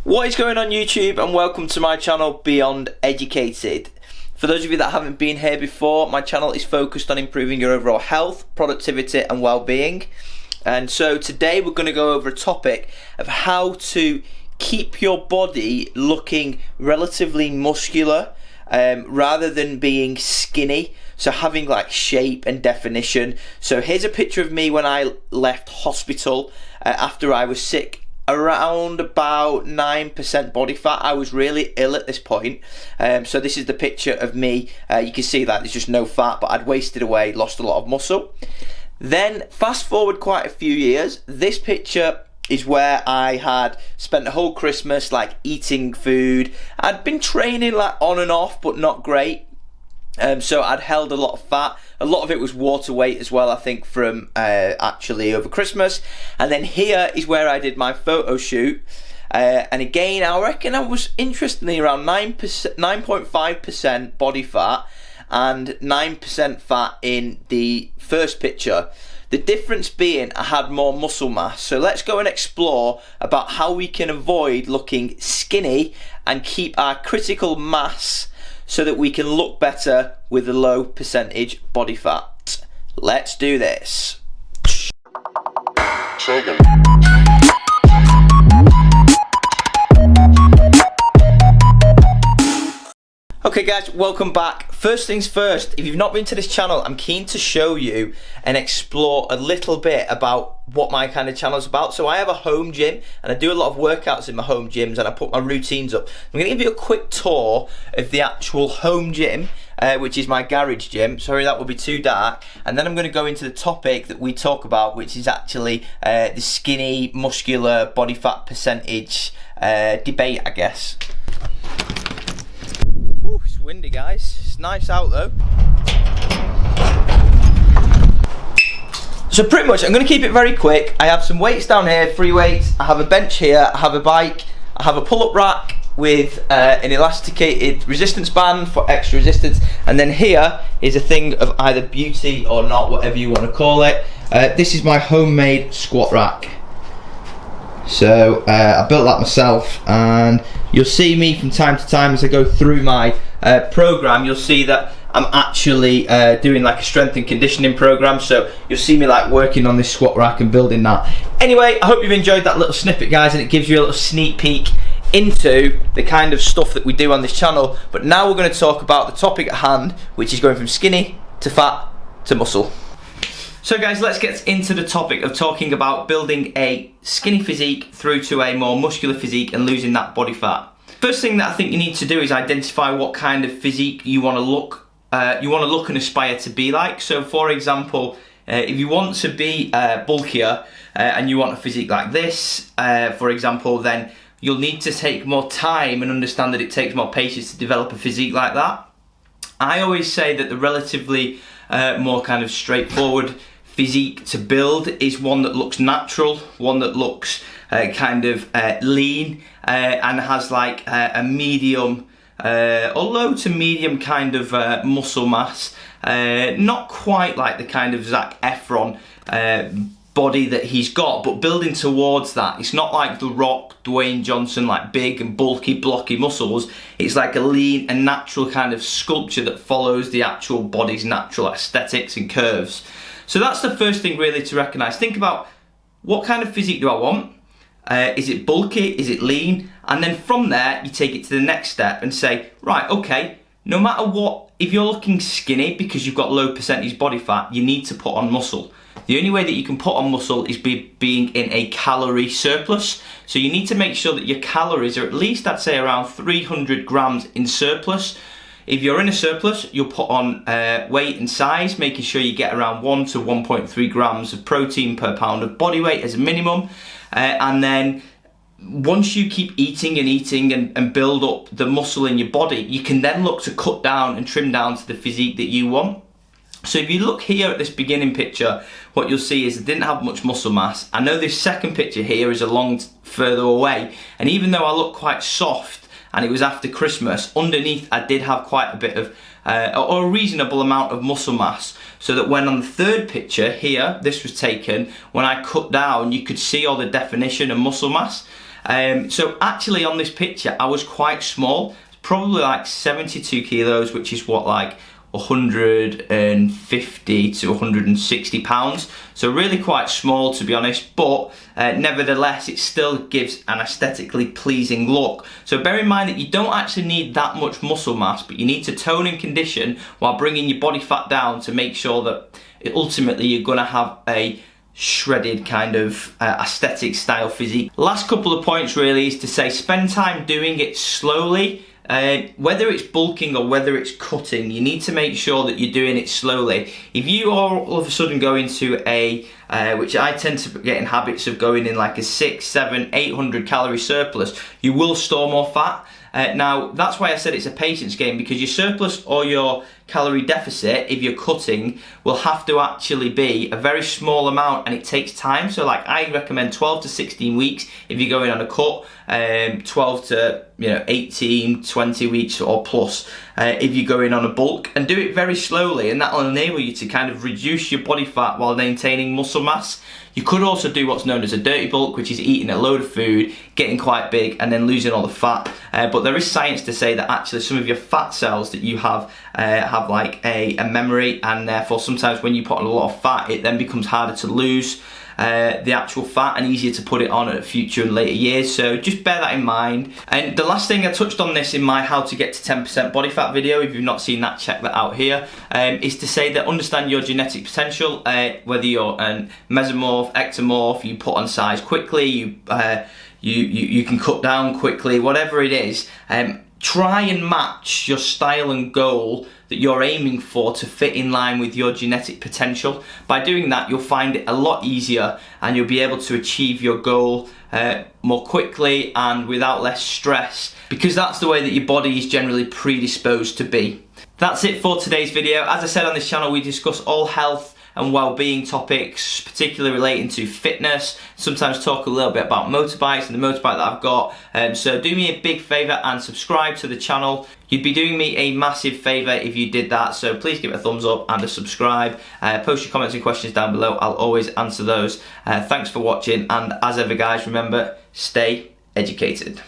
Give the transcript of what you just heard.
What is going on YouTube, and welcome to my channel Beyond Educated. For those of you that haven't been here before, my channel is focused on improving your overall health, productivity and well-being. And so today we're going to go over a topic of how to keep your body looking relatively muscular rather than being skinny, so having like shape and definition. So here's a picture of me when I left hospital after I was sick. Around about 9% body fat. I was really ill at this point. So this is the picture of me. You can see that there's just no fat, but I'd wasted away, lost a lot of muscle. Then fast forward quite a few years, this picture is where I had spent the whole Christmas like eating food. I'd been training like on and off, but not great. So I'd held a lot of fat. A lot of it was water weight as well, I think, from actually over Christmas. And then here is where I did my photo shoot. And again, I reckon I was interestingly around 9.5% body fat and 9% fat in the first picture. The difference being I had more muscle mass. So let's go and explore about how we can avoid looking skinny and keep our critical mass so that we can look better with a low percentage body fat. Let's do this. Okay guys, welcome back. First things first, if you've not been to this channel, I'm keen to show you and explore a little bit about what my kind of channel is about. So I have a home gym and I do a lot of workouts in my home gyms and I put my routines up. I'm going to give you a quick tour of the actual home gym, which is my garage gym. Sorry, that will be too dark. And then I'm going to go into the topic that we talk about, which is actually the skinny, muscular, body fat percentage debate, I guess. Ooh, it's windy guys, it's nice out though. So pretty much I'm going to keep it very quick. I have some weights down here, free weights, I have a bench here, I have a bike, I have a pull-up rack with an elasticated resistance band for extra resistance, and then here is a thing of either beauty or not, whatever you want to call it. This is my homemade squat rack. So I built that myself, and you'll see me from time to time as I go through my program. You'll see that I'm actually doing like a strength and conditioning program, so you'll see me like working on this squat rack and building that. Anyway, I hope you've enjoyed that little snippet guys, and it gives you a little sneak peek into the kind of stuff that we do on this channel. But now we're going to talk about the topic at hand, which is going from skinny to fat to muscle. So guys, let's get into the topic of talking about building a skinny physique through to a more muscular physique and losing that body fat. First thing that I think you need to do is identify what kind of physique you want to look and aspire to be like. So for example, if you want to be bulkier and you want a physique like this, for example, then you'll need to take more time and understand that it takes more patience to develop a physique like that. I always say that the relatively more kind of straightforward physique to build is one that looks natural, one that looks kind of lean and has like a medium or low to medium kind of muscle mass, not quite like the kind of Zac Efron body that he's got, but building towards that. It's not like The Rock, Dwayne Johnson, like big and bulky, blocky muscles. It's like a lean and natural kind of sculpture that follows the actual body's natural aesthetics and curves. So that's the first thing really to recognise. Think about what kind of physique do I want? Is it bulky? Is it lean? And then from there, you take it to the next step and say, right, okay, no matter what, if you're looking skinny because you've got low percentage body fat, you need to put on muscle. The only way that you can put on muscle is being in a calorie surplus. So you need to make sure that your calories are at least, I'd say, around 300 grams in surplus. If you're in a surplus, you'll put on weight and size, making sure you get around 1 to 1.3 grams of protein per pound of body weight as a minimum. And then once you keep eating and eating and build up the muscle in your body, you can then look to cut down and trim down to the physique that you want. So if you look here at this beginning picture, what you'll see is I didn't have much muscle mass. I know this second picture here is a long further away, and even though I look quite soft and it was after Christmas, underneath I did have quite a bit of or a reasonable amount of muscle mass, so that when on the third picture here, this was taken when I cut down, you could see all the definition and muscle mass. So actually on this picture I was quite small, probably like 72 kilos, which is what, like 150 to 160 pounds, so really quite small, to be honest, but nevertheless it still gives an aesthetically pleasing look. So bear in mind that you don't actually need that much muscle mass, but you need to tone and condition while bringing your body fat down to make sure that ultimately you're going to have a shredded kind of aesthetic style physique. Last couple of points really is to say, spend time doing it slowly. Whether it's bulking or whether it's cutting, you need to make sure that you're doing it slowly. If you all of a sudden go into a, which I tend to get in habits of going in like a 600, 700, 800 calorie surplus, you will store more fat. Now that's why I said it's a patience game, because your surplus or your calorie deficit, if you're cutting, will have to actually be a very small amount, and it takes time. So like I recommend 12 to 16 weeks if you're going on a cut, 12 to 18, 20 weeks or plus if you're going on a bulk, and do it very slowly, and that will enable you to kind of reduce your body fat while maintaining muscle mass. You could also do what's known as a dirty bulk, which is eating a load of food, getting quite big, and then losing all the fat. But there is science to say that actually some of your fat cells that you have like a memory, and therefore sometimes when you put on a lot of fat, it then becomes harder to lose the actual fat and easier to put it on at future and later years. So just bear that in mind. And the last thing, I touched on this in my how to get to 10% body fat video. If you've not seen that, check that out here. Is to say that understand your genetic potential, whether you're an mesomorph, ectomorph, you put on size quickly, you can cut down quickly, whatever it is. Try and match your style and goal that you're aiming for to fit in line with your genetic potential. By doing that, you'll find it a lot easier, and you'll be able to achieve your goal more quickly and without less stress, because that's the way that your body is generally predisposed to be. That's it for today's video. As I said, on this channel we discuss all health and well-being topics, particularly relating to fitness. Sometimes talk a little bit about motorbikes and the motorbike that I've got. So do me a big favour and subscribe to the channel. You'd be doing me a massive favour if you did that, so please give it a thumbs up and a subscribe. Post your comments and questions down below, I'll always answer those. Thanks for watching, and as ever guys, remember, stay educated.